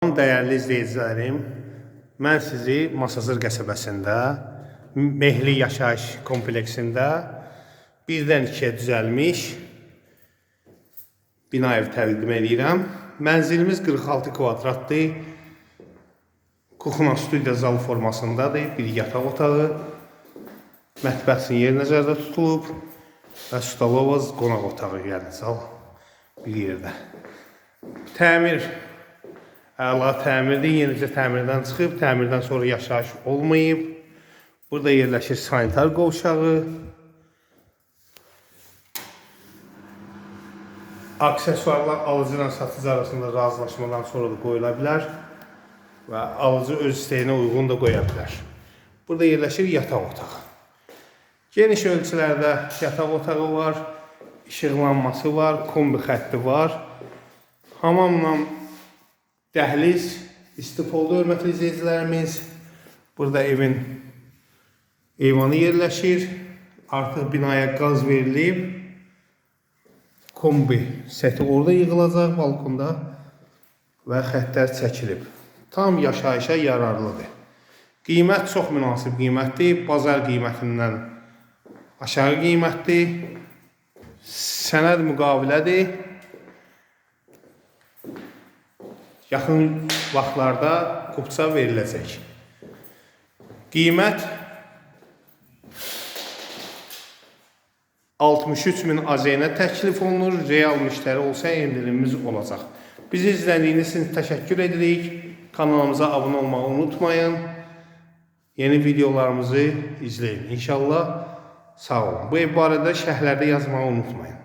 Dəyərli izləyicilərim, mən sizi Masazır qəsəbəsində Mehli yaşayış kompleksində birdən ikiyə düzəlmiş bina evi təqdim edirəm. Mənzilimiz 46 kvadratdır. Kuxna studiya zal formasındadır. Bir yataq otağı, mətbəxin yeri nəzərdə tutulub və stolovaz qonaq otağı, yəni zal bir yerdə. Təmir əla təmirdir, yenicə təmirdən çıxıb, təmirdən sonra yaşayış olmayıb. Burada yerləşir sanitar qovşağı. Aksesuarlar alıcı ilə satıcı arasında razılaşmadan sonra da qoyula bilər və alıcı öz istəyinə uyğun da qoya bilər. Burada yerləşir yataq otağı. Geniş ölçülərdə yataq otağı var, işıqlanması var, kombi xətti var. Hamamla dəhliz istif oldu, hörmətli izləyicilərimiz. Burada evin eyvanı yerləşir. Artıq binaya qaz verilib. Kombi seti orada yığılacaq balkonda və xəttlər çəkilib. Tam yaşayışa yararlıdır. Qiymət çox münasib qiymətdir. Bazar qiymətindən aşağı qiymətdir. Sənəd müqavilədir. Yaxın vaxtlarda kupça veriləcək. Qiymət 63.000 AZN təklif olunur. Real müştəri olsa endirimimiz olacaq. Bizi izlədiyiniz üçün təşəkkür edirik. Kanalımıza abunə olmağı unutmayın. Yeni videolarımızı izləyin. İnşallah sağ olun. Bu ev barədə şərhlərdə yazmağı unutmayın.